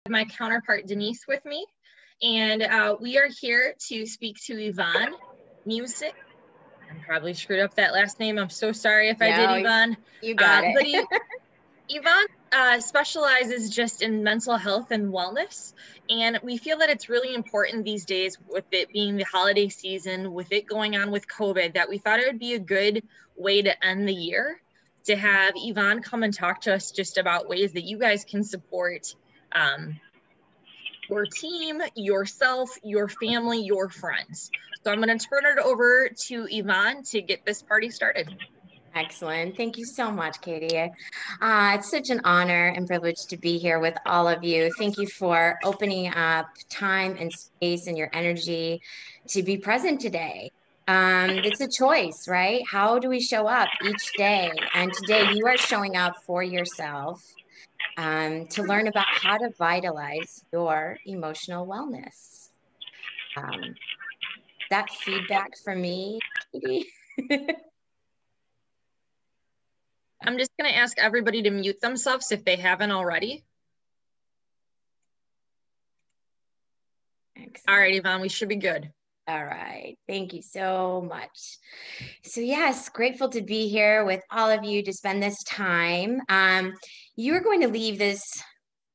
my counterpart Denise with me, and we are here to speak to Evon Mucek. I probably screwed up that last name. I'm so sorry if I did, Evon. You got it. But Evon specializes just in mental health and wellness, and we feel that it's really important these days, with it being the holiday season, with it going on with COVID, that we thought it would be a good way to end the year to have Evon come and talk to us just about ways that you guys can support your team, yourself, your family, your friends. So I'm going to turn it over to Evon to get this party started. Excellent. Thank you so much, Katie. It's such an honor and privilege to be here with all of you. Thank you for opening up time and space and your energy to be present today. It's a choice, right? How do we show up each day? And today you are showing up for yourself to learn about how to vitalize your emotional wellness. That feedback from me, Katie. I'm just going to ask everybody to mute themselves if they haven't already. Excellent. All right, Evon, we should be good. All right. Thank you so much. So yes, grateful to be here with all of you to spend this time. You're going to leave this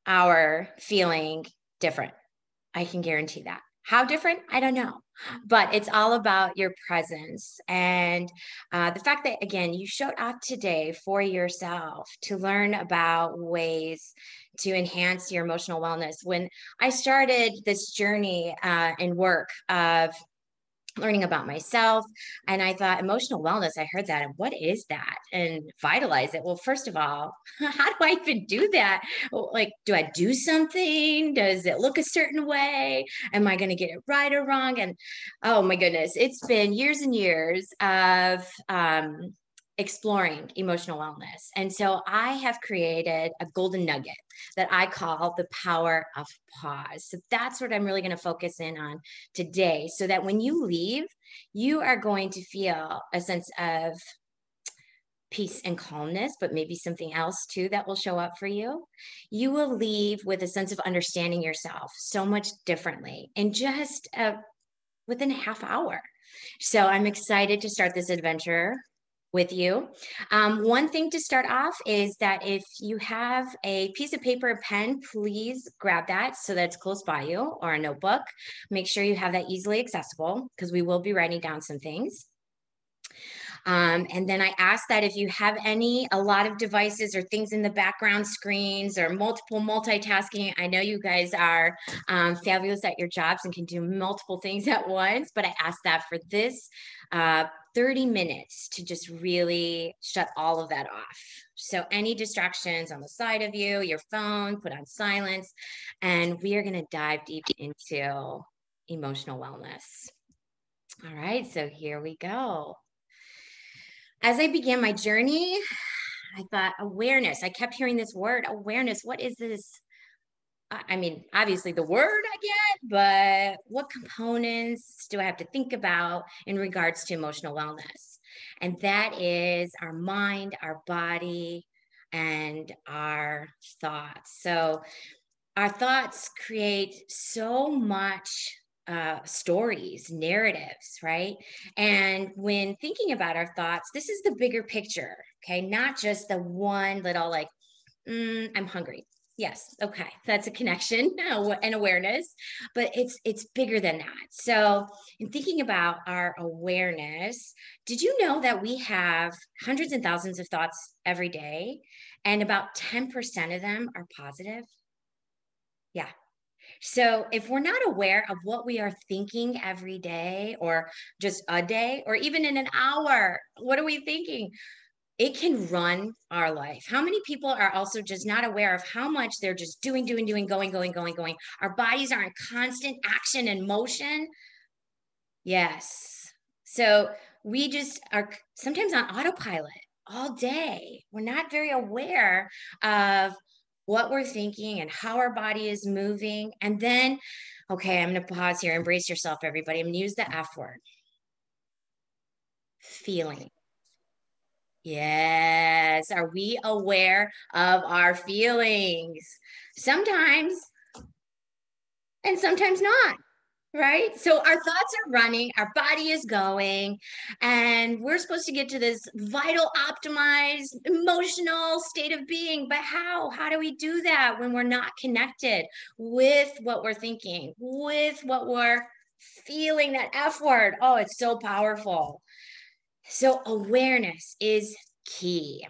hour feeling different. I can guarantee that. How different? I don't know. But it's all about your presence and the fact that, again, you showed up today for yourself to learn about ways to enhance your emotional wellness. When I started this journey in work of learning about myself, and I thought emotional wellness, I heard that, and what is that? And vitalize it. Well, first of all, how do I even do that? Like, do I do something? Does it look a certain way? Am I going to get it right or wrong? And oh my goodness, it's been years and years of exploring emotional wellness. And so I have created a golden nugget that I call the power of pause. So that's what I'm really going to focus in on today, so that when you leave, you are going to feel a sense of peace and calmness, but maybe something else too that will show up for you. You will leave with a sense of understanding yourself so much differently in just within a half hour. So I'm excited to start this adventure with you. One thing to start off is that if you have a piece of paper and pen, please grab that so that it's close by you, or a notebook. Make sure you have that easily accessible, because we will be writing down some things. And then I ask that if you have a lot of devices or things in the background, screens or multiple multitasking, I know you guys are fabulous at your jobs and can do multiple things at once, but I ask that for this 30 minutes to just really shut all of that off. So any distractions on the side of you, your phone, put on silence, and we are going to dive deep into emotional wellness. All right, so here we go. As I began my journey, I thought awareness. I kept hearing this word, awareness. What is this? I mean, obviously the word I get, but what components do I have to think about in regards to emotional wellness? And that is our mind, our body, and our thoughts. So our thoughts create so much stories, narratives, right? And when thinking about our thoughts, this is the bigger picture, okay? Not just the one little like, I'm hungry. Yes, okay, that's a connection and awareness, but it's bigger than that. So in thinking about our awareness, did you know that we have hundreds and thousands of thoughts every day, and about 10% of them are positive? Yeah. So if we're not aware of what we are thinking every day, or just a day, or even in an hour, what are we thinking? It can run our life. How many people are also just not aware of how much they're just doing, going? Our bodies are in constant action and motion. Yes. So we just are sometimes on autopilot all day. We're not very aware of what we're thinking and how our body is moving. And then, okay, I'm going to pause here. Embrace yourself, everybody. I'm going to use the F word. Feeling. Yes. Are we aware of our feelings? Sometimes and sometimes not. Right? So our thoughts are running, our body is going, and we're supposed to get to this vital, optimized, emotional state of being. But how? How do we do that when we're not connected with what we're thinking, with what we're feeling, that F word? Oh, it's so powerful. So awareness is key.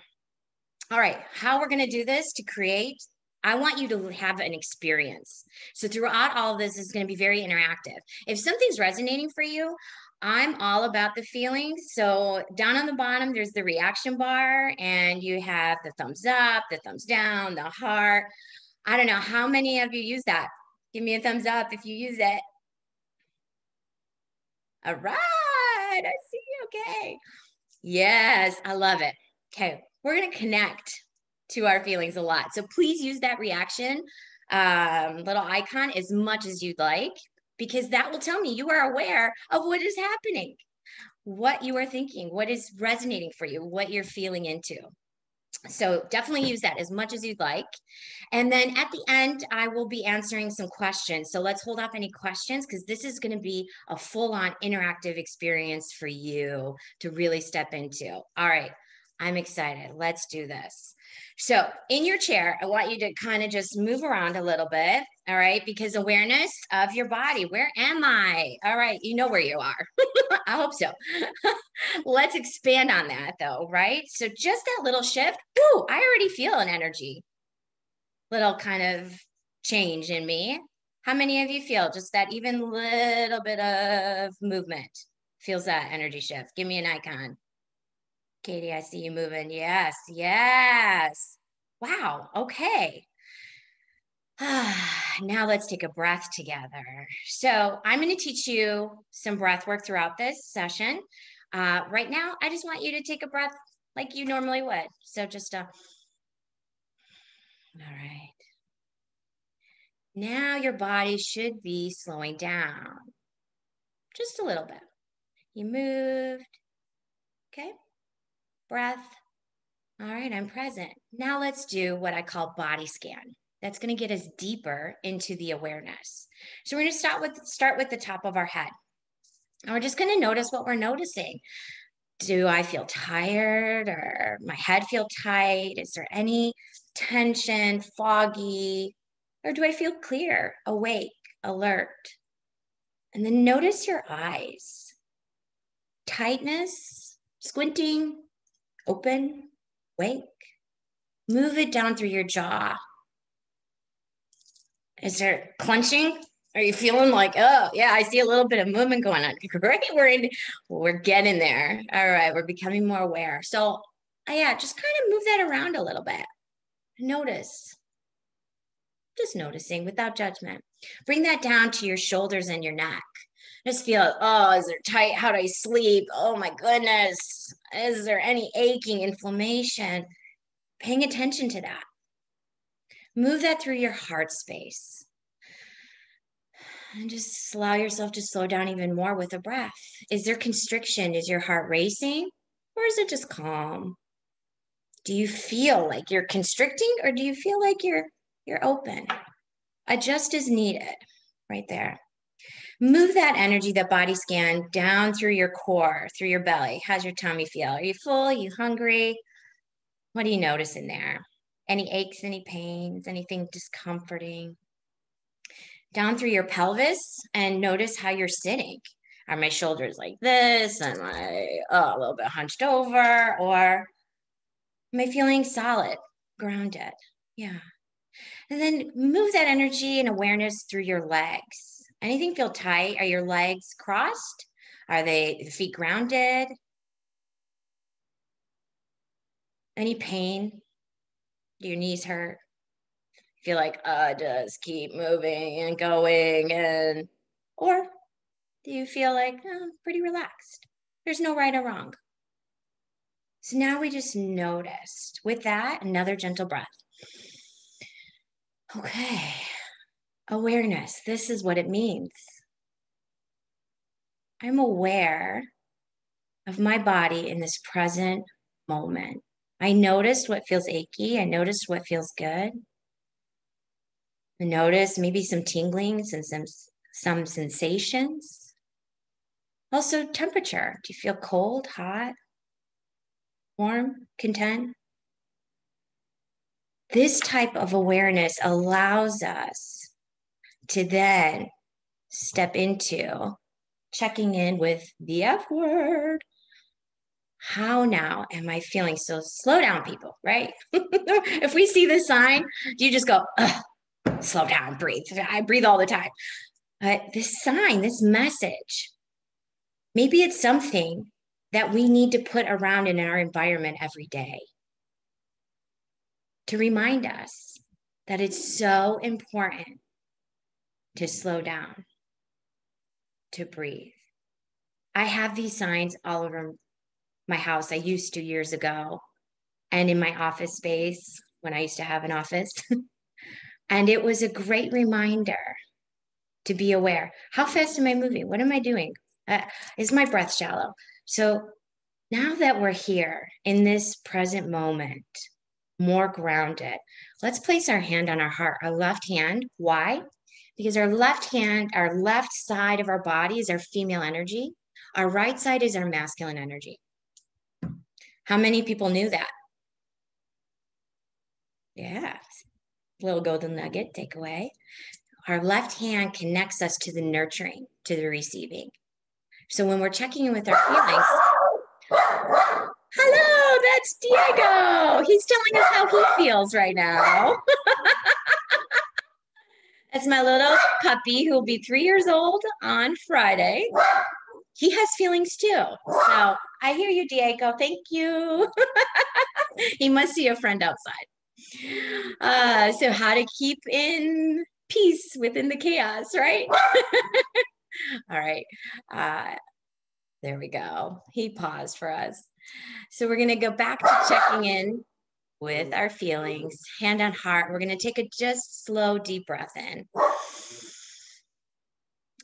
All right, how we're going to do this to create, I want you to have an experience. So throughout all of this is going to be very interactive. If something's resonating for you, I'm all about the feelings. So down on the bottom, there's the reaction bar, and you have the thumbs up, the thumbs down, the heart. I don't know how many of you use that. Give me a thumbs up if you use it. All right, I see. Okay. Yes, I love it. Okay, we're going to connect to our feelings a lot. So please use that reaction little icon as much as you'd like, because that will tell me you are aware of what is happening, what you are thinking, what is resonating for you, what you're feeling into. So definitely use that as much as you'd like. And then at the end, I will be answering some questions. So let's hold off any questions, because this is going to be a full-on interactive experience for you to really step into. All right, I'm excited. Let's do this. So in your chair, I want you to kind of just move around a little bit. All right, because awareness of your body. Where am I? All right, you know where you are. I hope so. Let's expand on that though, right? So just that little shift. Ooh, I already feel an energy, little kind of change in me. How many of you feel just that even little bit of movement feels that energy shift? Give me an icon. Katie, I see you moving. Yes, yes. Wow, okay. Now let's take a breath together. So I'm going to teach you some breath work throughout this session. Right now, I just want you to take a breath like you normally would. So just all right. Now your body should be slowing down just a little bit. You moved. Okay. Breath. All right, I'm present. Now let's do what I call body scan. That's going to get us deeper into the awareness. So we're going to start with the top of our head. And we're just going to notice what we're noticing. Do I feel tired, or my head feel tight? Is there any tension, foggy, or do I feel clear, awake, alert? And then notice your eyes. Tightness, squinting, open, awake. Move it down through your jaw. Is there clenching? Are you feeling like, oh, yeah, I see a little bit of movement going on? Great, we're getting there. All right, we're becoming more aware. So, yeah, just kind of move that around a little bit. Notice, just noticing without judgment. Bring that down to your shoulders and your neck. Just feel, oh, is it tight? How do I sleep? Oh my goodness. Is there any aching, inflammation? Paying attention to that. Move that through your heart space. And just allow yourself to slow down even more with a breath. Is there constriction? Is your heart racing? Or is it just calm? Do you feel like you're constricting, or do you feel like you're open? Adjust as needed right there. Move that energy, that body scan, down through your core, through your belly. How's your tummy feel? Are you full? Are you hungry? What do you notice in there? Any aches, any pains, anything discomforting? Down through your pelvis, and notice how you're sitting. Are my shoulders like this? Am I a little bit hunched over? Or am I feeling solid, grounded? Yeah. And then move that energy and awareness through your legs. Anything feel tight? Are your legs crossed? Are the feet grounded? Any pain? Do your knees hurt? Feel like, just keep moving and going, and or do you feel like, pretty relaxed? There's no right or wrong. So now we just noticed. With that, another gentle breath. Okay. Awareness. This is what it means. I'm aware of my body in this present moment. I noticed what feels achy. I noticed what feels good. Notice maybe some tinglings and some sensations. Also temperature. Do you feel cold, hot, warm, content? This type of awareness allows us to then step into checking in with the F word. How now am I feeling? So slow down, people, right? If we see this sign, do you just go, slow down, breathe? I breathe all the time. But this sign, this message, maybe it's something that we need to put around in our environment every day to remind us that it's so important to slow down, to breathe. I have these signs all over my house. I used to years ago, and in my office space when I used to have an office. And it was a great reminder to be aware. How fast am I moving? What am I doing? Is my breath shallow? So now that we're here in this present moment, more grounded, let's place our hand on our heart, our left hand. Why? Because our left hand, our left side of our body is our female energy. Our right side is our masculine energy. How many people knew that? Yeah. Little golden nugget, take away. Our left hand connects us to the nurturing, to the receiving. So when we're checking in with our feelings, hello, that's Diego. He's telling us how he feels right now. That's my little puppy who will be 3 years old on Friday. He has feelings too. So I hear you, Diego. Thank you. He must see a friend outside. So how to keep in peace within the chaos, right? All right. There we go. He paused for us. So we're going to go back to checking in with our feelings, hand on heart. We're going to take a just slow, deep breath in.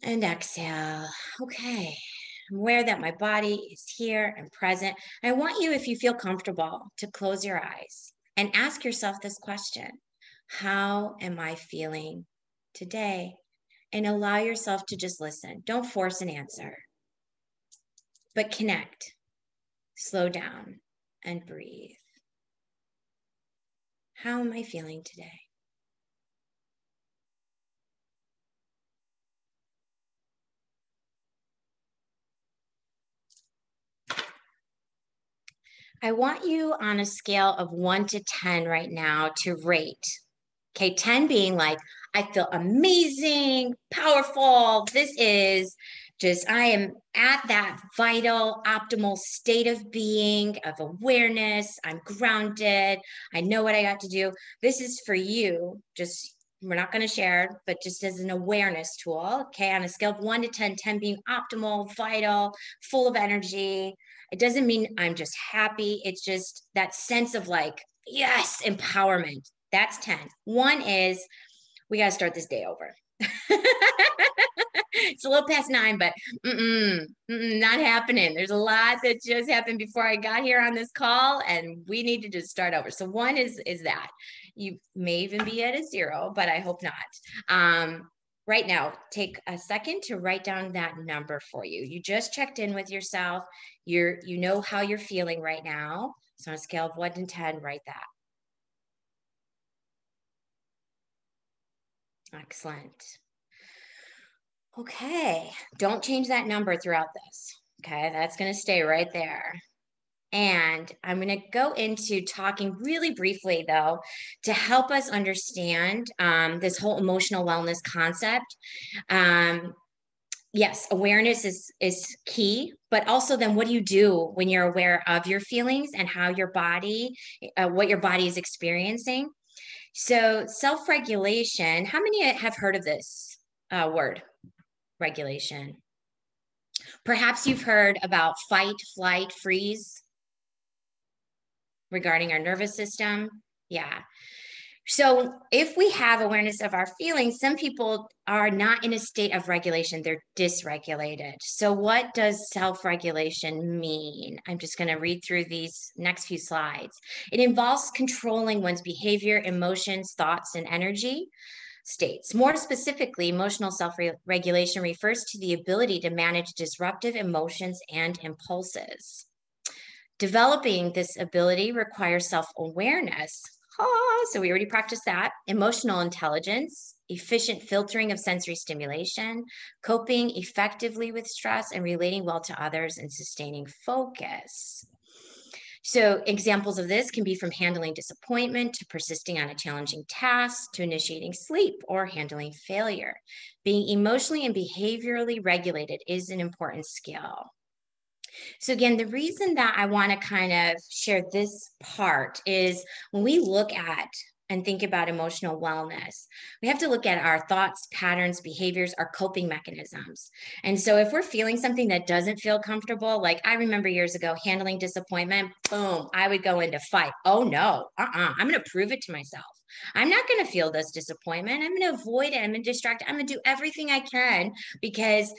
And exhale. Okay. I'm aware that my body is here and present. I want you, if you feel comfortable, to close your eyes and ask yourself this question. How am I feeling today? And allow yourself to just listen. Don't force an answer, but connect, slow down, and breathe. How am I feeling today? I want you on a scale of 1 to 10 right now to rate. Okay, 10 being like, I feel amazing, powerful. This is just, I am at that vital, optimal state of being, of awareness. I'm grounded. I know what I got to do. This is for you. Just, we're not going to share, but just as an awareness tool. Okay, on a scale of 1 to 10, 10 being optimal, vital, full of energy. It doesn't mean I'm just happy. It's just that sense of like, yes, empowerment. That's 10. 1 is we got to start this day over. It's a little past 9, but not happening. There's a lot that just happened before I got here on this call, and we need to just start over. So 1 is that. You may even be at a 0, but I hope not. Right now, take a second to write down that number for you. You just checked in with yourself. You know how you're feeling right now. So on a scale of 1 to 10, write that. Excellent. Okay, don't change that number throughout this. Okay, that's going to stay right there. And I'm going to go into talking really briefly, though, to help us understand this whole emotional wellness concept. Yes, awareness is key, but also then what do you do when you're aware of your feelings and how your body, what your body is experiencing? So self-regulation, how many have heard of this word, regulation? Perhaps you've heard about fight, flight, freeze regarding our nervous system. Yeah. So if we have awareness of our feelings, some people are not in a state of regulation, they're dysregulated. So what does self-regulation mean? I'm just going to read through these next few slides. It involves controlling one's behavior, emotions, thoughts, and energy. states. More specifically, emotional self-regulation refers to the ability to manage disruptive emotions and impulses. Developing this ability requires self-awareness. So we already practiced that. Emotional intelligence, efficient filtering of sensory stimulation, coping effectively with stress, and relating well to others, and sustaining focus. So examples of this can be from handling disappointment to persisting on a challenging task to initiating sleep or handling failure. Being emotionally and behaviorally regulated is an important skill. So again, the reason that I want to kind of share this part is when we look at and think about emotional wellness, we have to look at our thoughts, patterns, behaviors, our coping mechanisms. And so if we're feeling something that doesn't feel comfortable, like I remember years ago handling disappointment, boom, I would go into fight. Oh no, I'm going to prove it to myself. I'm not going to feel this disappointment. I'm going to avoid it. I'm going to distract. I'm going to do everything I can because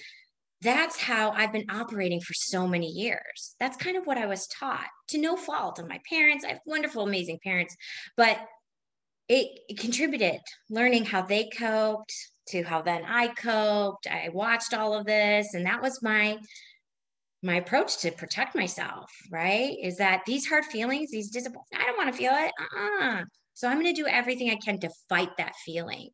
that's how I've been operating for so many years. That's kind of what I was taught, to no fault of my parents. I have wonderful, amazing parents, but it contributed, learning how they coped to how then I coped. I watched all of this, and that was my approach to protect myself, right? Is that these hard feelings, these disappointments, I don't want to feel it. So I'm going to do everything I can to fight that feeling.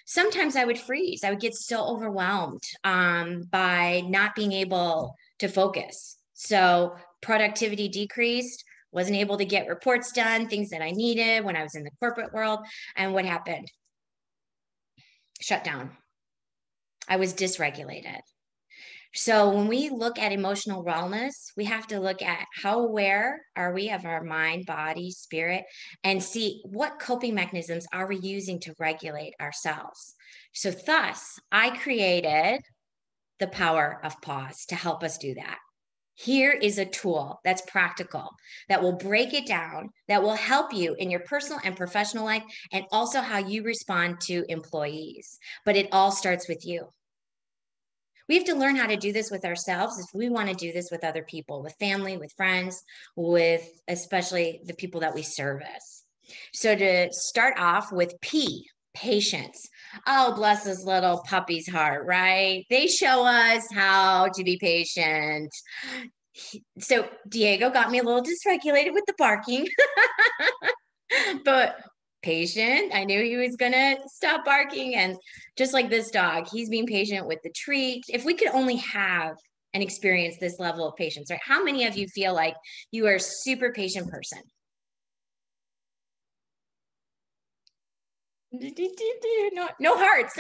Sometimes I would freeze. I would get so overwhelmed by not being able to focus. So productivity decreased, wasn't able to get reports done, things that I needed when I was in the corporate world. And what happened? Shut down. I was dysregulated. So when we look at emotional wellness, we have to look at how aware are we of our mind, body, spirit, and see what coping mechanisms are we using to regulate ourselves. So thus, I created the power of pause to help us do that. Here is a tool that's practical, that will break it down, that will help you in your personal and professional life, and also how you respond to employees. But it all starts with you. We have to learn how to do this with ourselves if we want to do this with other people, with family, with friends, with especially the people that we service. So to start off with P, patience. Oh, bless this little puppy's heart, right? They show us how to be patient. So Diego got me a little dysregulated with the barking, but patient. I knew he was going to stop barking. And just like this dog, he's being patient with the treat. If we could only have and experience this level of patience, right? How many of you feel like you are a super patient person? No hearts.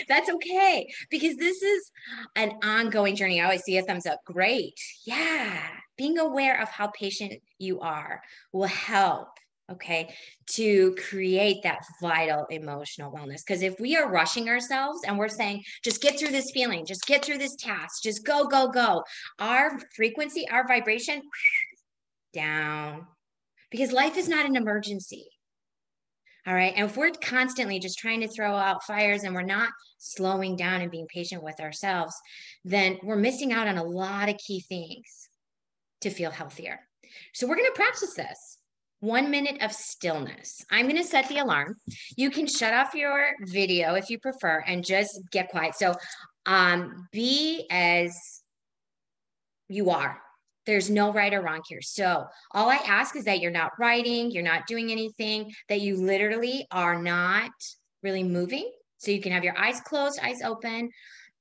That's okay, because this is an ongoing journey. I always see a thumbs up. Great. Yeah. Being aware of how patient you are will help, okay, to create that vital emotional wellness. Because if we are rushing ourselves and we're saying, just get through this feeling, just get through this task, just go, go, go, our frequency, our vibration, down. Because life is not an emergency. All right. And if we're constantly just trying to throw out fires and we're not slowing down and being patient with ourselves, then we're missing out on a lot of key things to feel healthier. So we're going to practice this. 1 minute of stillness. I'm going to set the alarm. You can shut off your video if you prefer and just get quiet. So be as you are. There's no right or wrong here. So all I ask is that you're not writing, you're not doing anything, that you literally are not really moving. So you can have your eyes closed, eyes open.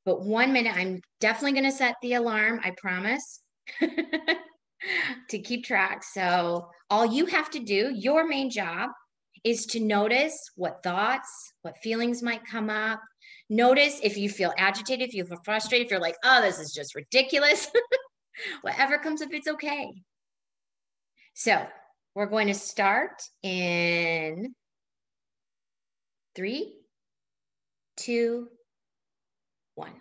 But 1 minute, I'm definitely going to set the alarm, I promise, to keep track. So all you have to do, your main job, is to notice what thoughts, what feelings might come up. Notice if you feel agitated, if you feel frustrated, if you're like, oh, this is just ridiculous. Whatever comes up, it's okay. So we're going to start in 3, 2, 1.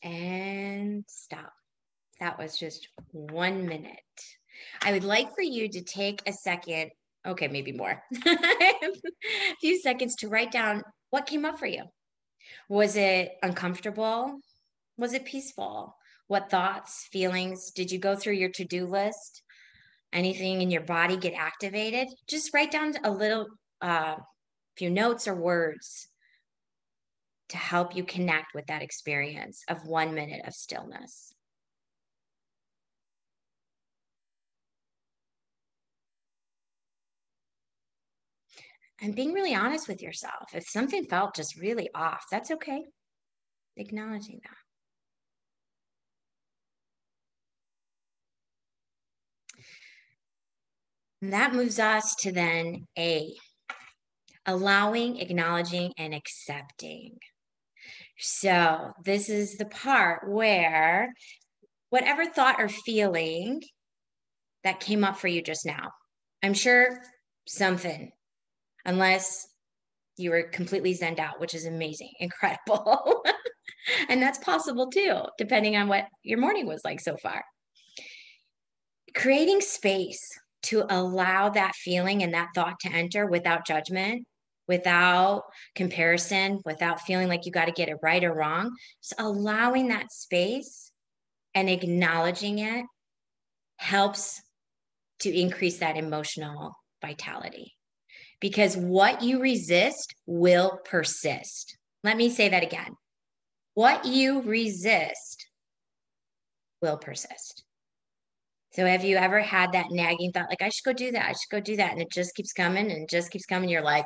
And stop. That was just 1 minute. I would like for you to take a second, okay, maybe more, a few seconds to write down what came up for you. Was it uncomfortable? Was it peaceful? What thoughts, feelings? Did you go through your to-do list? Anything in your body get activated? Just write down a little, few notes or words to help you connect with that experience of 1 minute of stillness. And being really honest with yourself. If something felt just really off, that's okay. Acknowledging that. And that moves us to then A, allowing, acknowledging, and accepting. So this is the part where whatever thought or feeling that came up for you just now, I'm sure something, unless you were completely zenned out, which is amazing, incredible. And that's possible too, depending on what your morning was like so far. Creating space to allow that feeling and that thought to enter without judgment, without comparison, without feeling like you got to get it right or wrong, just allowing that space and acknowledging it helps to increase that emotional vitality. Because what you resist will persist. Let me say that again. What you resist will persist. So have you ever had that nagging thought, like, I should go do that, I should go do that, and it just keeps coming and just keeps coming? You're like,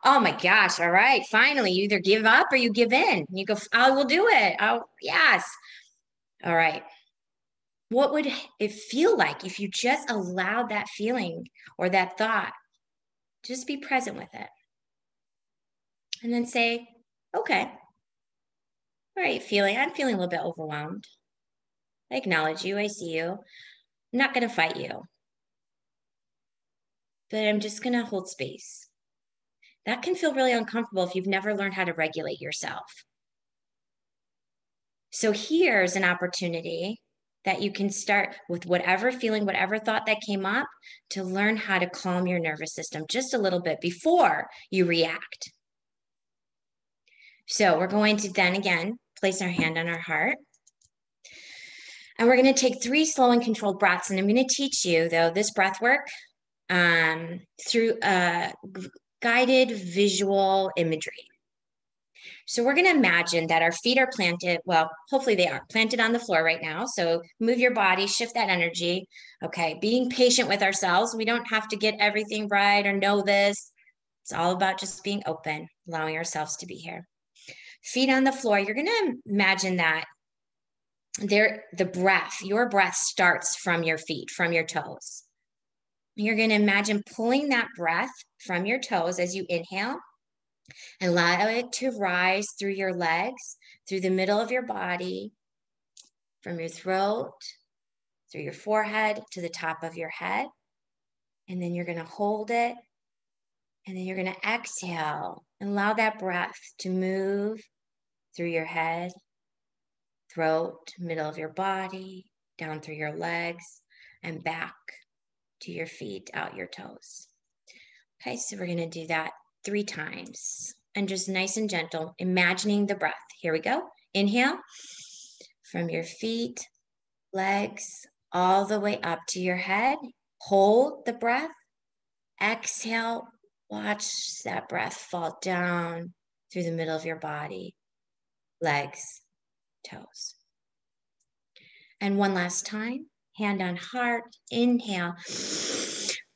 oh my gosh, all right, finally, you either give up or you give in. And you go, I will do it. Oh, yes. All right. What would it feel like if you just allowed that feeling or that thought? Just be present with it. And then say, okay, all right, I'm feeling a little bit overwhelmed. I acknowledge you, I see you. I'm not going to fight you, but I'm just going to hold space. That can feel really uncomfortable if you've never learned how to regulate yourself. So here's an opportunity that you can start with whatever feeling, whatever thought that came up, to learn how to calm your nervous system just a little bit before you react. So we're going to then again place our hand on our heart. And we're going to take 3 slow and controlled breaths. And I'm going to teach you, though, this breath work through guided visual imagery. So we're going to imagine that our feet are planted, well, hopefully they are planted on the floor right now. So move your body, shift that energy. Okay, being patient with ourselves. We don't have to get everything right or know this. It's all about just being open, allowing ourselves to be here. Feet on the floor. You're going to imagine that your breath starts from your feet, from your toes. You're going to imagine pulling that breath from your toes as you inhale. Allow it to rise through your legs, through the middle of your body, from your throat, through your forehead to the top of your head. And then you're going to hold it. And then you're going to exhale and allow that breath to move through your head, throat, middle of your body, down through your legs, and back to your feet, out your toes. Okay, so we're going to do that 3 times. And just nice and gentle, imagining the breath. Here we go. Inhale from your feet, legs, all the way up to your head. Hold the breath. Exhale. Watch that breath fall down through the middle of your body, legs, toes. And one last time, hand on heart, inhale.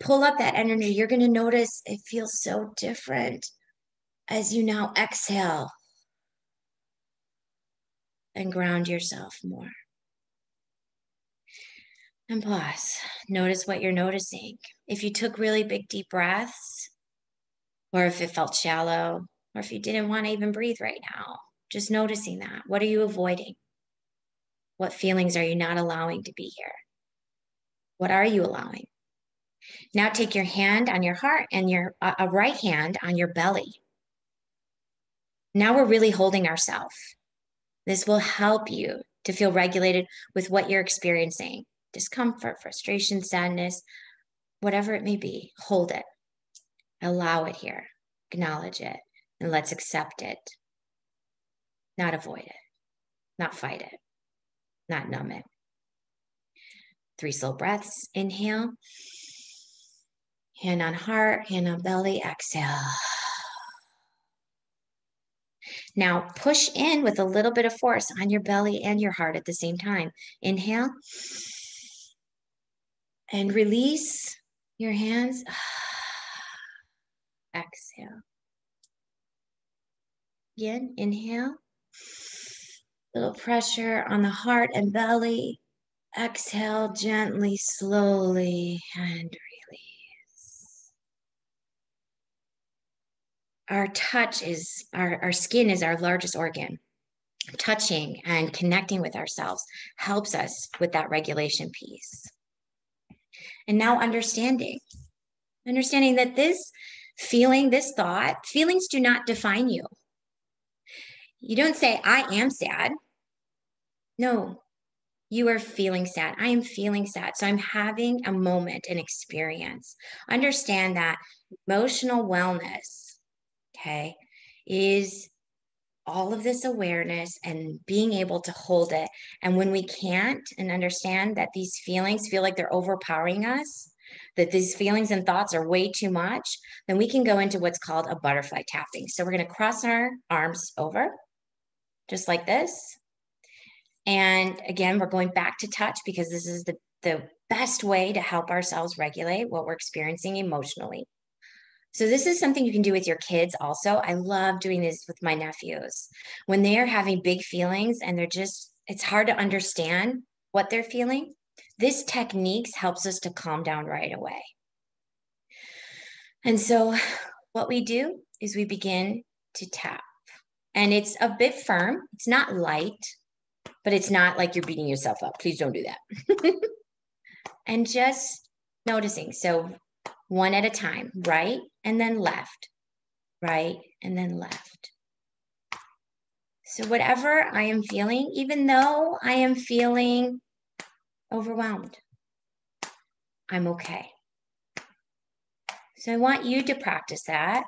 Pull up that energy. You're going to notice it feels so different as you now exhale and ground yourself more. And pause. Notice what you're noticing. If you took really big, deep breaths, or if it felt shallow, or if you didn't want to even breathe right now, just noticing that. What are you avoiding? What feelings are you not allowing to be here? What are you allowing? Now take your hand on your heart and your a right hand on your belly. Now we're really holding ourselves. This will help you to feel regulated with what you're experiencing. Discomfort, frustration, sadness, whatever it may be, hold it. Allow it here. Acknowledge it. And let's accept it. Not avoid it. Not fight it. Not numb it. 3 slow breaths. Inhale. Hand on heart, hand on belly. Exhale. Now push in with a little bit of force on your belly and your heart at the same time. Inhale. And release your hands. Exhale. Again, inhale. Little pressure on the heart and belly. Exhale gently, slowly, and release. Our touch is, our skin is our largest organ. Touching and connecting with ourselves helps us with that regulation piece. And now understanding that this feeling, this thought, feelings do not define you. You don't say, I am sad. No, you are feeling sad. I am feeling sad. So I'm having a moment, an experience. Understand that emotional wellness, okay, is all of this awareness and being able to hold it. And when we can't and understand that these feelings feel like they're overpowering us, that these feelings and thoughts are way too much, then we can go into what's called a butterfly tapping. So we're going to cross our arms over, just like this. And again, we're going back to touch because this is the best way to help ourselves regulate what we're experiencing emotionally. So this is something you can do with your kids also. I love doing this with my nephews. When they are having big feelings and it's hard to understand what they're feeling, this technique helps us to calm down right away. And so what we do is we begin to tap. And it's a bit firm. It's not light, but it's not like you're beating yourself up. Please don't do that. And just noticing. So one at a time, right and then left, right and then left. So whatever I am feeling, even though I am feeling overwhelmed, I'm okay. So I want you to practice that.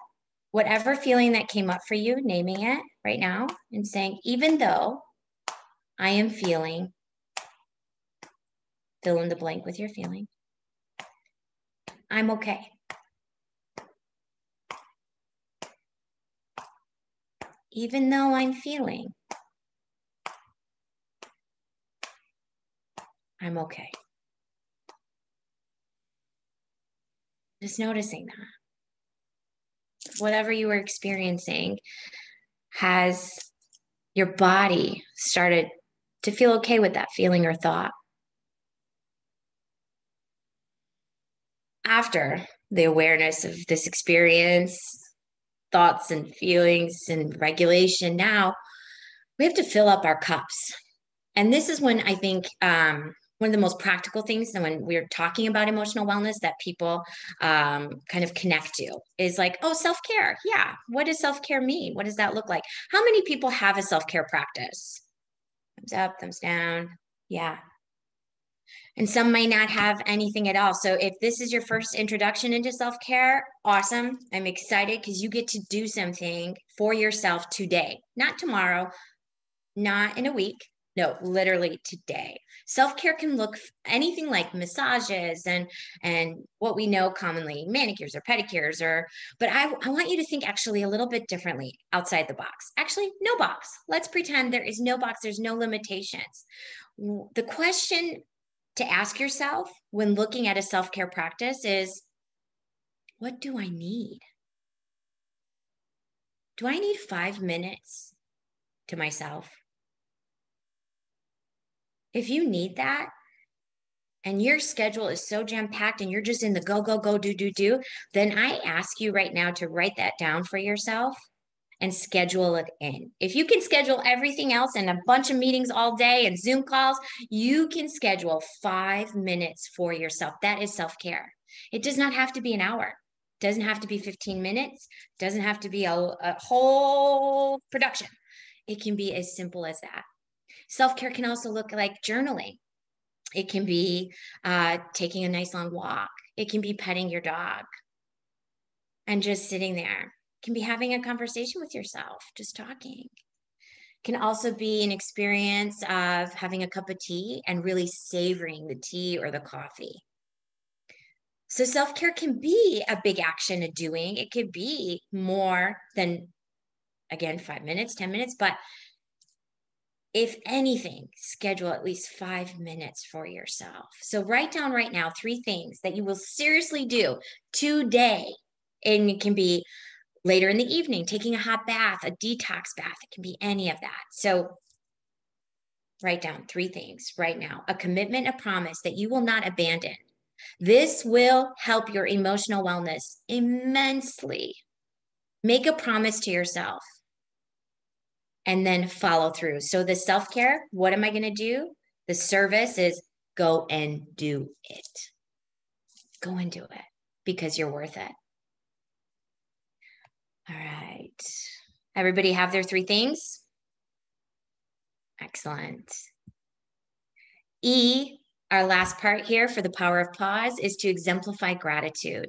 Whatever feeling that came up for you, naming it right now and saying, even though I am feeling, fill in the blank with your feeling, I'm okay. Even though I'm feeling, I'm okay. Just noticing that. Whatever you were experiencing, has your body started to feel okay with that feeling or thought? After the awareness of this experience, thoughts and feelings and regulation, now we have to fill up our cups. And this is when I think one of the most practical things, and when we're talking about emotional wellness, that people kind of connect to is like, oh, self-care. Yeah. What does self-care mean? What does that look like? How many people have a self-care practice? Thumbs up, thumbs down. Yeah. And some may not have anything at all. So if this is your first introduction into self-care, awesome. I'm excited because you get to do something for yourself today, not tomorrow, not in a week. No, literally today. Self-care can look anything like massages and what we know commonly, manicures or pedicures, but I want you to think actually a little bit differently outside the box. Actually, no box. Let's pretend there is no box. There's no limitations. The question to ask yourself when looking at a self-care practice is, what do I need? Do I need 5 minutes to myself? If you need that and your schedule is so jam-packed and you're just in the go, go, go, do, then I ask you right now to write that down for yourself and schedule it in. If you can schedule everything else and a bunch of meetings all day and Zoom calls, you can schedule 5 minutes for yourself. That is self-care. It does not have to be an hour. It doesn't have to be 15 minutes. It doesn't have to be a whole production. It can be as simple as that. Self-care can also look like journaling. It can be taking a nice long walk. It can be petting your dog and just sitting there. It can be having a conversation with yourself, just talking. It can also be an experience of having a cup of tea and really savoring the tea or the coffee. So self-care can be a big action of doing. It could be more than, again, 5 minutes, 10 minutes, but if anything, schedule at least 5 minutes for yourself. So write down right now 3 things that you will seriously do today. And it can be later in the evening, taking a hot bath, a detox bath. It can be any of that. So write down 3 things right now. A commitment, a promise that you will not abandon. This will help your emotional wellness immensely. Make a promise to yourself and then follow through. So the self-care, what am I going to do? The service is go and do it. Go and do it because you're worth it. All right. Everybody have their 3 things? Excellent. E, our last part here for the power of pause, is to exemplify gratitude.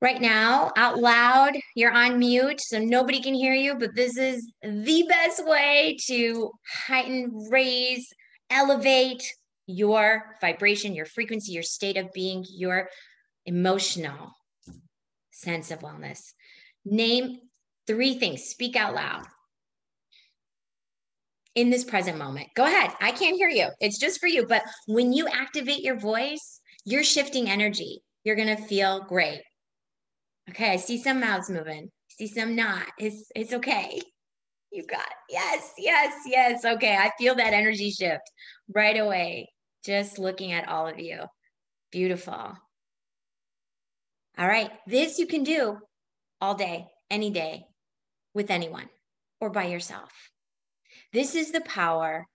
Right now, out loud, you're on mute, so nobody can hear you, but this is the best way to heighten, raise, elevate your vibration, your frequency, your state of being, your emotional sense of wellness. Name 3 things. Speak out loud in this present moment. Go ahead. I can't hear you. It's just for you. But when you activate your voice, you're shifting energy. You're going to feel great. Okay. I see some mouths moving. See some not. It's okay. You got it. Yes, yes, yes. Okay. I feel that energy shift right away. Just looking at all of you. Beautiful. All right. This you can do all day, any day, with anyone or by yourself. This is the power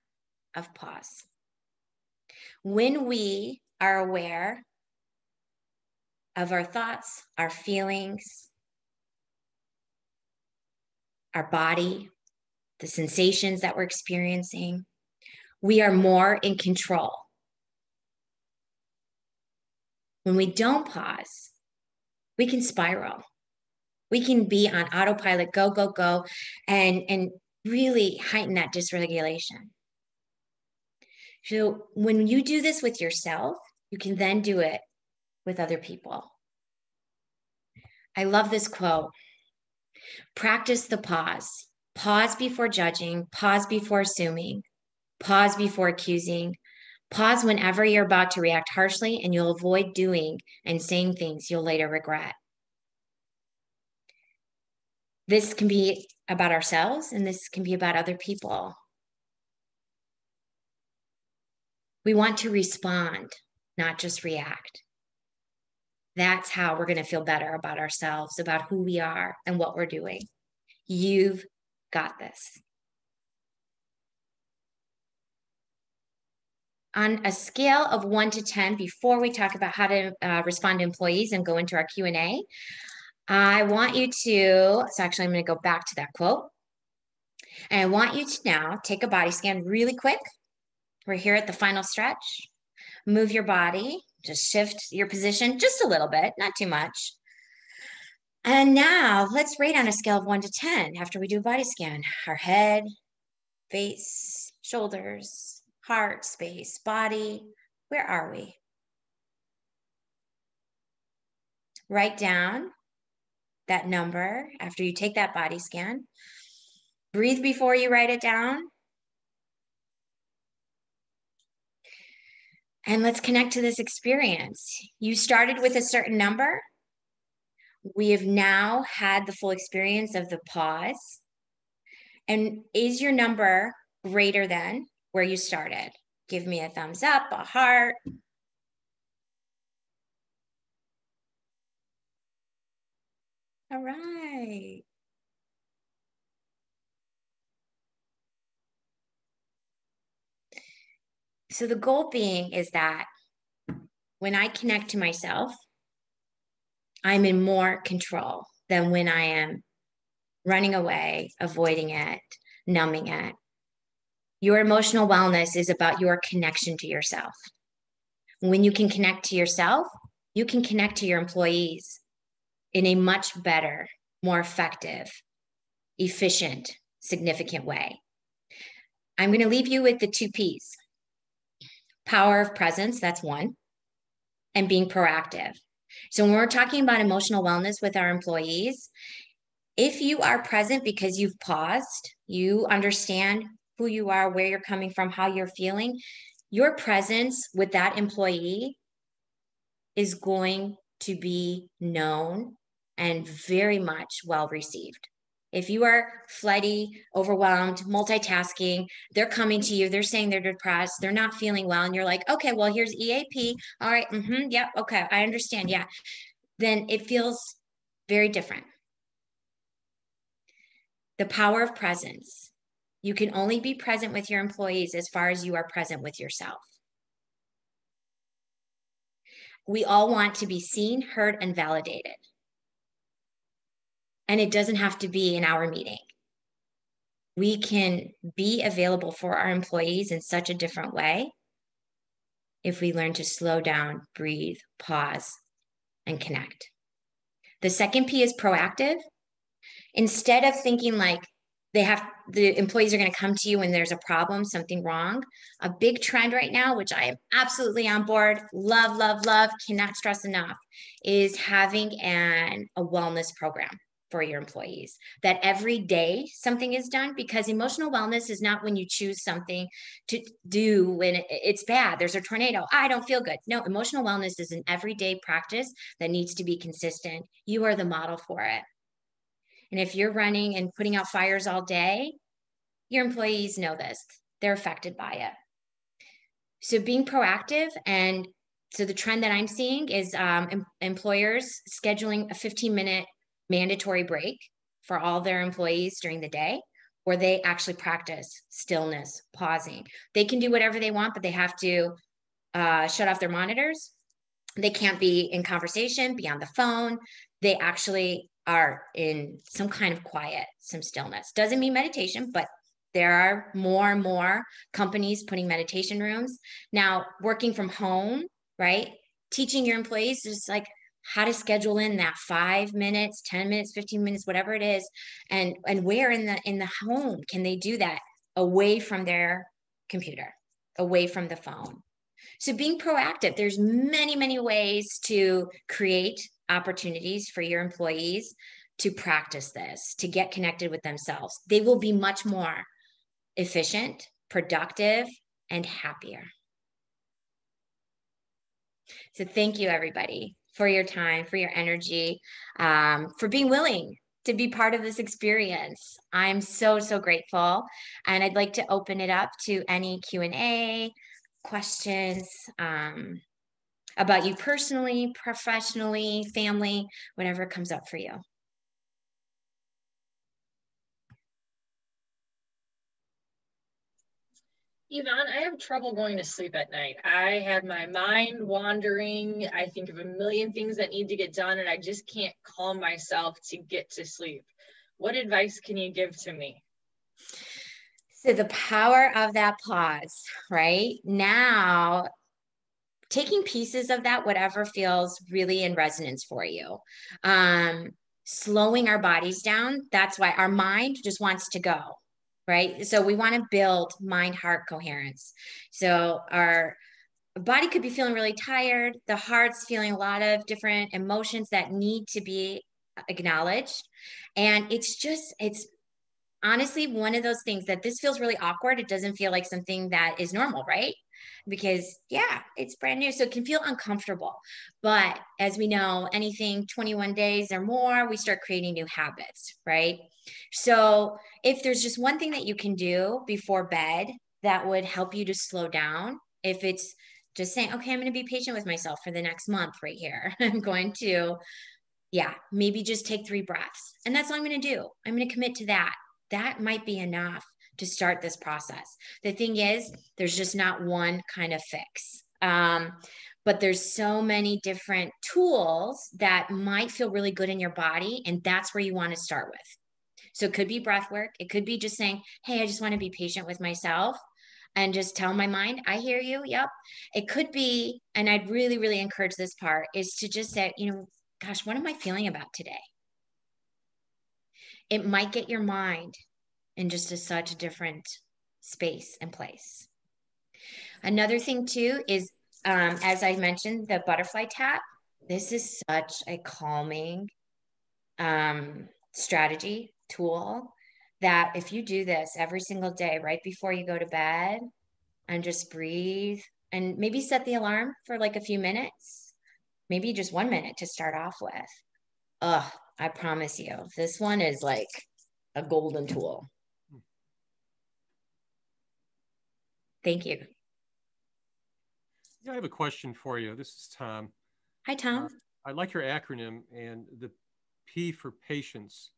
of pause. When we are aware of our thoughts, our feelings, our body, the sensations that we're experiencing, we are more in control. When we don't pause, we can spiral. We can be on autopilot, go, go, go, and really heighten that dysregulation. So when you do this with yourself, you can then do it with other people. I love this quote. Practice the pause. Pause before judging, pause before assuming, pause before accusing, pause whenever you're about to react harshly, and you'll avoid doing and saying things you'll later regret. This can be about ourselves, and this can be about other people. We want to respond, not just react. That's how we're going to feel better about ourselves, about who we are and what we're doing. You've got this. On a scale of 1 to 10, before we talk about how to respond to employees and go into our Q&A, I want you to, so actually I'm going to go back to that quote. And I want you to now take a body scan really quick. We're here at the final stretch. Move your body, just shift your position just a little bit, not too much. And now let's rate on a scale of 1 to 10 after we do a body scan. Our head, face, shoulders, heart space, body. Where are we? Write down that number after you take that body scan. Breathe before you write it down. And let's connect to this experience. You started with a certain number. We have now had the full experience of the pause. And is your number greater than where you started? Give me a thumbs up, a heart. All right. So the goal being is that when I connect to myself, I'm in more control than when I am running away, avoiding it, numbing it. Your emotional wellness is about your connection to yourself. When you can connect to yourself, you can connect to your employees in a much better, more effective, efficient, significant way. I'm going to leave you with the 2 P's. Power of presence, that's one, and being proactive. So when we're talking about emotional wellness with our employees, if you are present because you've paused, you understand who you are, where you're coming from, how you're feeling, your presence with that employee is going to be known and very much well received. If you are flighty, overwhelmed, multitasking, they're coming to you, they're saying they're depressed, they're not feeling well, and you're like, okay, well, here's EAP. All right, yep, okay, I understand, yeah. Then it feels very different. The power of presence. You can only be present with your employees as far as you are present with yourself. We all want to be seen, heard, and validated. And it doesn't have to be an hour meeting. We can be available for our employees in such a different way if we learn to slow down, breathe, pause, and connect. The second P is proactive. Instead of thinking like the employees are going to come to you when there's a problem, something wrong, a big trend right now, which I am absolutely on board, love, love, love, cannot stress enough, is having a wellness program for your employees, that every day something is done, because emotional wellness is not when you choose something to do when it's bad. There's a tornado. I don't feel good. No, emotional wellness is an everyday practice that needs to be consistent. You are the model for it. And if you're running and putting out fires all day, your employees know this. They're affected by it. So being proactive, and so the trend that I'm seeing is employers scheduling a 15-minute mandatory break for all their employees during the day, where they actually practice stillness, pausing. They can do whatever they want, but they have to shut off their monitors. They can't be in conversation, be on the phone. They actually are in some kind of quiet, some stillness. Doesn't mean meditation, but there are more and more companies putting meditation rooms. Now, working from home, right? Teaching your employees just like how to schedule in that 5 minutes, 10 minutes, 15 minutes, whatever it is, and where in the home can they do that away from their computer, away from the phone. So being proactive, there's many, many ways to create opportunities for your employees to practice this, to get connected with themselves. They will be much more efficient, productive, and happier. So thank you, everybody, for your time, for your energy, for being willing to be part of this experience. I'm so, so grateful. And I'd like to open it up to any Q&A, questions about you personally, professionally, family, whatever comes up for you. Evon, I have trouble going to sleep at night. I have my mind wandering. I think of a million things that need to get done, and I just can't calm myself to get to sleep. What advice can you give to me? So the power of that pause, right? Now, taking pieces of that, whatever feels really in resonance for you. Slowing our bodies down. That's why our mind just wants to go, right? So we want to build mind-heart coherence. So our body could be feeling really tired. The heart's feeling a lot of different emotions that need to be acknowledged. And it's honestly one of those things that this feels really awkward. It doesn't feel like something that is normal, right? Because yeah, it's brand new. So it can feel uncomfortable. But as we know, anything 21 days or more, we start creating new habits, right? So if there's just one thing that you can do before bed that would help you to slow down, if it's just saying, okay, I'm going to be patient with myself for the next month right here. I'm going to, maybe just take 3 breaths. And that's all I'm going to do. I'm going to commit to that. That might be enough to start this process. The thing is, there's just not one kind of fix. But there's so many different tools that might feel really good in your body. And that's where you want to start with. So it could be breath work. It could be just saying, hey, I just want to be patient with myself and just tell my mind, I hear you. Yep. It could be, and I'd really, really encourage this part, is to just say, gosh, what am I feeling about today? It might get your mind in just such a different space and place. Another thing too is, as I mentioned, the butterfly tap. This is such a calming strategy tool that if you do this every single day, right before you go to bed, and just breathe and maybe set the alarm for like a few minutes, maybe just 1 minute to start off with. I promise you, this one is like a golden tool. Thank you. Yeah, I have a question for you. This is Tom. Hi, Tom. I like your acronym and the P for patience.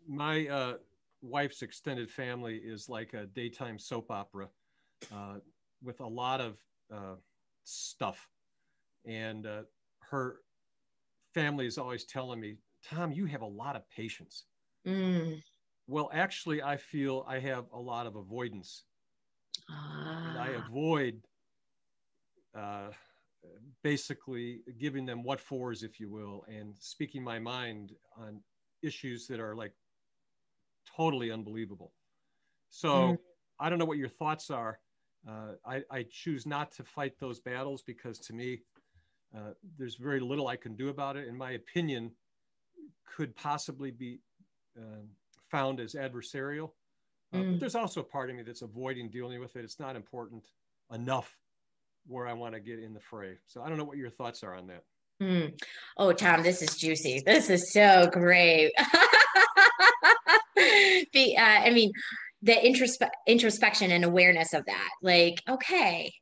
My wife's extended family is like a daytime soap opera with a lot of stuff. And her family is always telling me, Tom, you have a lot of patience. Well, actually, I feel I have a lot of avoidance. And I avoid basically giving them what fors, if you will, and speaking my mind on issues that are like totally unbelievable. So I don't know what your thoughts are. I choose not to fight those battles because to me, there's very little I can do about it. In my opinion, could possibly be found as adversarial. But there's also a part of me that's avoiding dealing with it. It's not important enough where I want to get in the fray. So I don't know what your thoughts are on that. Oh, Tom, this is juicy. This is so great. I mean, the introspection and awareness of that, like, okay,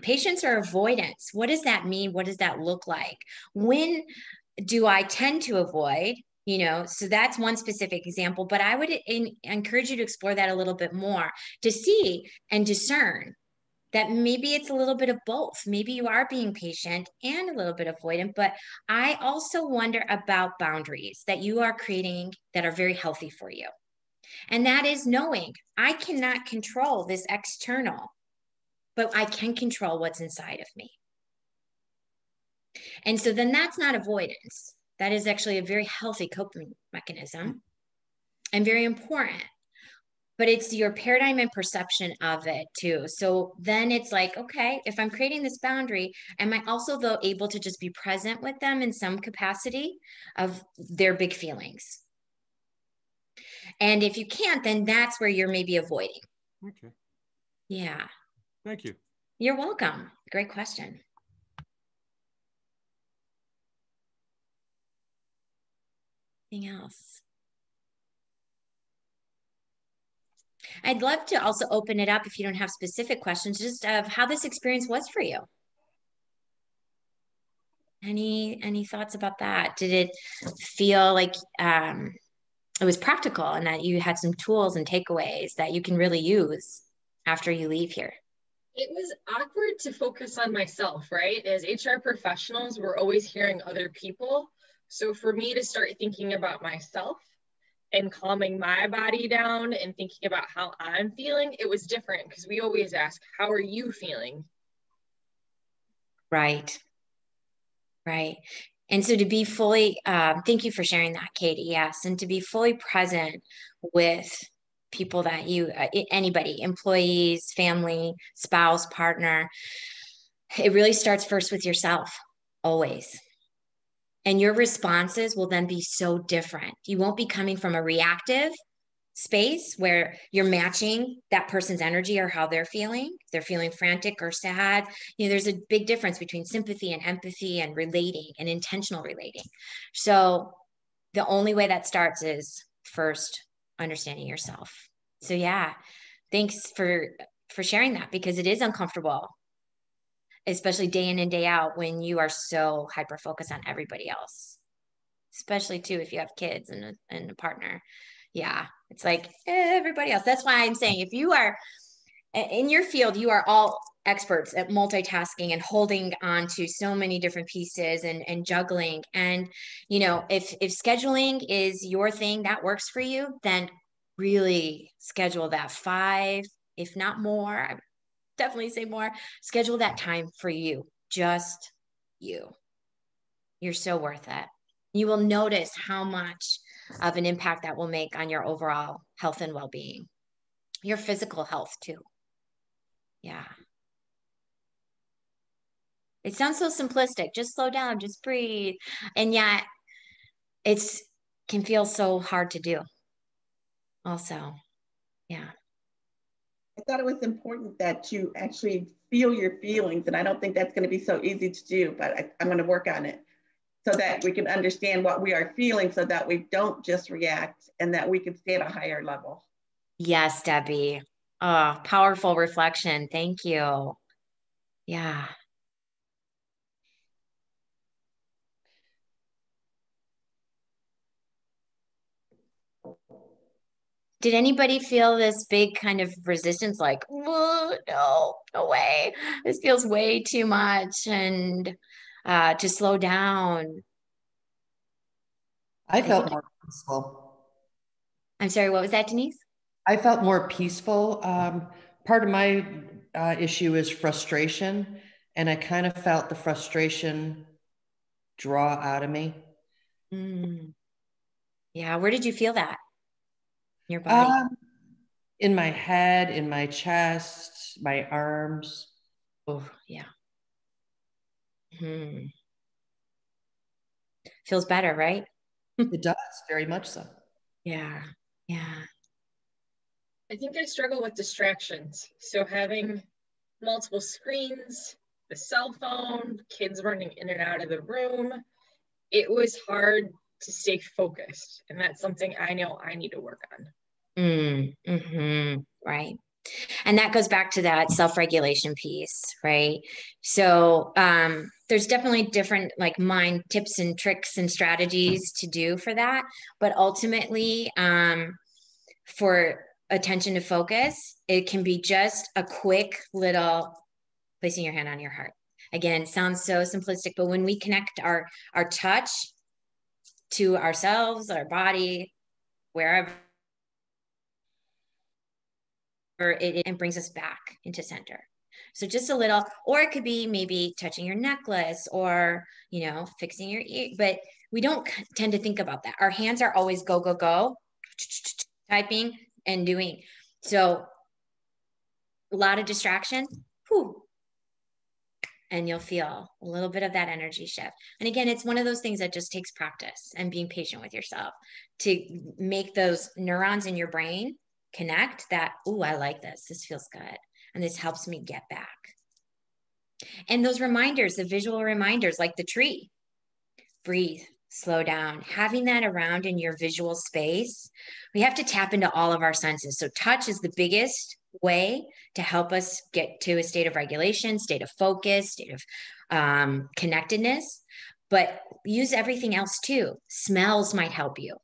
patience or avoidance. What does that mean? What does that look like? When do I tend to avoid? So that's one specific example, but I would encourage you to explore that a little bit more to see and discern that maybe it's a little bit of both. Maybe you are being patient and a little bit avoidant, but I also wonder about boundaries that you are creating that are very healthy for you. And that is knowing I cannot control this external, but I can control what's inside of me. And so then that's not avoidance. That is actually a very healthy coping mechanism and very important. But it's your paradigm and perception of it too. So then it's like, okay, if I'm creating this boundary, am I also though able to just be present with them in some capacity of their big feelings? And if you can't, then that's where you're maybe avoiding. Okay. Yeah. Thank you. You're welcome. Great question. Anything else? I'd love to also open it up if you don't have specific questions, just of how this experience was for you. Any thoughts about that? Did it feel like it was practical and that you had some tools and takeaways that you can really use after you leave here? It was awkward to focus on myself, right? As HR professionals, we're always hearing other people. So for me to start thinking about myself and calming my body down and thinking about how I'm feeling, it was different because we always ask, how are you feeling? Right. Right. And so to be fully, thank you for sharing that, Katie. Yes. And to be fully present with people that anybody, employees, family, spouse, partner, it really starts first with yourself, always. And your responses will then be so different. You won't be coming from a reactive space where you're matching that person's energy or how they're feeling. They're feeling frantic or sad. There's a big difference between sympathy and empathy and relating and intentional relating. So the only way that starts is first understanding yourself. So yeah, thanks for sharing that, because it is uncomfortable, especially day in and day out when you are so hyper focused on everybody else, especially too if you have kids and a partner. Yeah, it's like everybody else. That's why I'm saying if you are in your field, you are all experts at multitasking and holding on to so many different pieces and juggling. And, you know, if scheduling is your thing that works for you, then really schedule that 5, if not more. I would definitely say more. Schedule that time for you, just you. You're so worth it. You will notice how much of an impact that will make on your overall health and well-being, your physical health too. Yeah. It sounds so simplistic. Just slow down, just breathe. And yet it's can feel so hard to do also. Yeah. I thought it was important that you actually feel your feelings. And I don't think that's going to be so easy to do, but I'm going to work on it so that we can understand what we are feeling so that we don't just react and that we can stay at a higher level. Yes, Debbie. Oh, powerful reflection. Thank you. Yeah. Did anybody feel this big kind of resistance, like, no, no way. This feels way too much, and to slow down? I felt more peaceful. I'm sorry, what was that, Denise? I felt more peaceful. Part of my issue is frustration, and I kind of felt the frustration draw out of me. Mm. Yeah, where did you feel that? In your body? In my head, in my chest, my arms. Oh, yeah. Feels better, right? It does, very much so. Yeah, yeah. I think I struggle with distractions. So having multiple screens, the cell phone, kids running in and out of the room, it was hard to stay focused. And that's something I know I need to work on. Right. And that goes back to that self-regulation piece, right? So there's definitely different like mind tips and tricks and strategies to do for that. But ultimately, for attention to focus, it can be just a quick little placing your hand on your heart. Again, sounds so simplistic, but when we connect our touch to ourselves, our body, wherever, it brings us back into center. So just a little, or it could be maybe touching your necklace or, you know, fixing your ear, but we don't tend to think about that. Our hands are always go, go, go, typing and doing. So a lot of distraction, whew, and you'll feel a little bit of that energy shift. And again, it's one of those things that just takes practice and being patient with yourself to make those neurons in your brain connect that, oh, I like this. This feels good. And this helps me get back. And those reminders, the visual reminders, like the tree, breathe, slow down, having that around in your visual space. We have to tap into all of our senses. So touch is the biggest way to help us get to a state of regulation, state of focus, state of connectedness, but use everything else too. Smells might help you.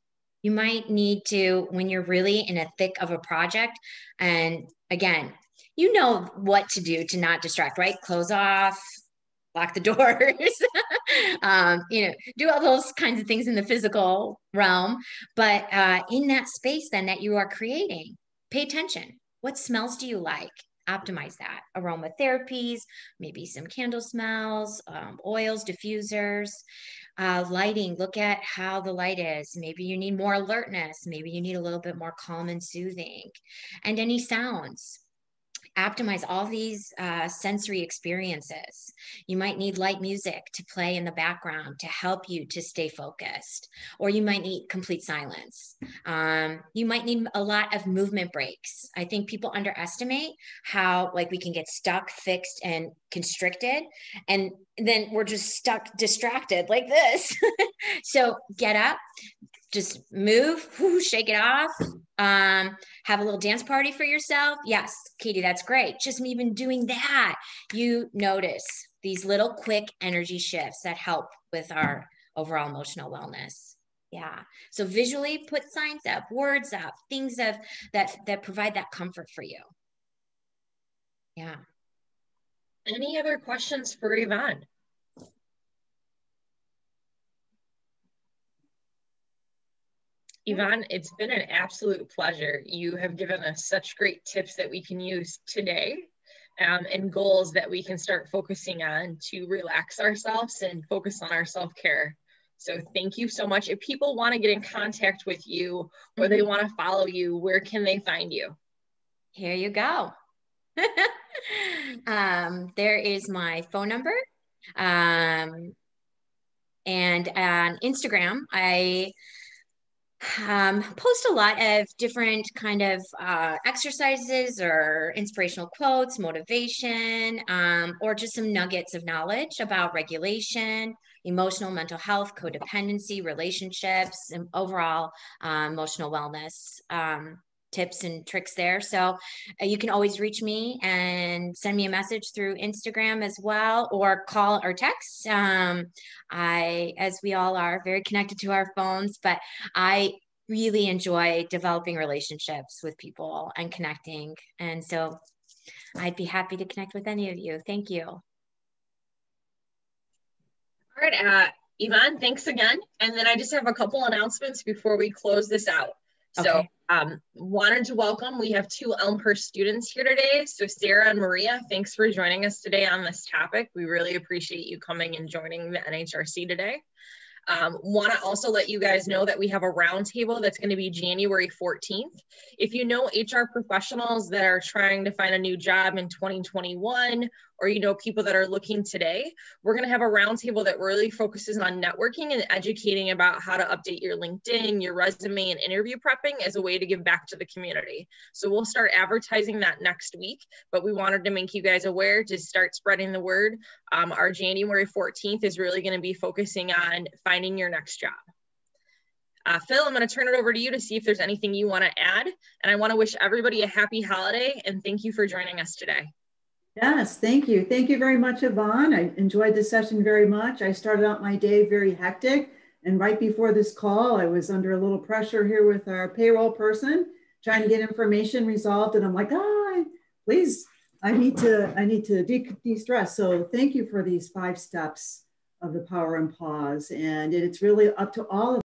You might need to, when you're really in a thick of a project, and again, you know what to do to not distract, right? Close off, lock the doors, you know, do all those kinds of things in the physical realm. But in that space then that you are creating, pay attention. What smells do you like? Optimize that. Aromatherapies, maybe some candle smells, oils, diffusers, lighting. Look at how the light is. Maybe you need more alertness. Maybe you need a little bit more calm and soothing. And any sounds. Optimize all these sensory experiences. You might need light music to play in the background to help you to stay focused, or you might need complete silence. You might need a lot of movement breaks. I think people underestimate how like we can get stuck, fixed, and constricted, and then we're just stuck, distracted like this. So get up, just move, shake it off, have a little dance party for yourself. Yes, Katie, that's great. Just even doing that, you notice these little quick energy shifts that help with our overall emotional wellness. Yeah. So visually put signs up, words up, things that provide that comfort for you. Yeah. Any other questions for Evon? Evon, it's been an absolute pleasure. You have given us such great tips that we can use today, and goals that we can start focusing on to relax ourselves and focus on our self-care. So thank you so much. If people want to get in contact with you or they want to follow you, where can they find you? Here you go. There is my phone number. And on Instagram, I post a lot of different kind of exercises or inspirational quotes, motivation, or just some nuggets of knowledge about regulation, emotional, mental health, codependency, relationships, and overall emotional wellness tips and tricks there. So you can always reach me and send me a message through Instagram as well, or call or text. As we all are, very connected to our phones, but I really enjoy developing relationships with people and connecting. And so I'd be happy to connect with any of you. Thank you. All right, Evon, thanks again. And then I just have a couple announcements before we close this out. So wanted to welcome, we have 2 Elmhurst students here today. So Sarah and Maria, thanks for joining us today on this topic. We really appreciate you coming and joining the NHRC today. Want to also let you guys know that we have a roundtable that's going to be January 14th. If you know HR professionals that are trying to find a new job in 2021, or you know people that are looking today, we're going to have a roundtable that really focuses on networking and educating about how to update your LinkedIn, your resume, and interview prepping as a way to give back to the community. So we'll start advertising that next week, but we wanted to make you guys aware to start spreading the word. Our January 14th is really going to be focusing on finding your next job. Phil, I'm going to turn it over to you to see if there's anything you want to add. And I want to wish everybody a happy holiday and thank you for joining us today. Yes, thank you. Thank you very much, Evon. I enjoyed this session very much. I started out my day very hectic, and right before this call, I was under a little pressure here with our payroll person, trying to get information resolved. And I'm like, please, I need to de-stress. So thank you for these 5 steps of the power and pause. And it's really up to all of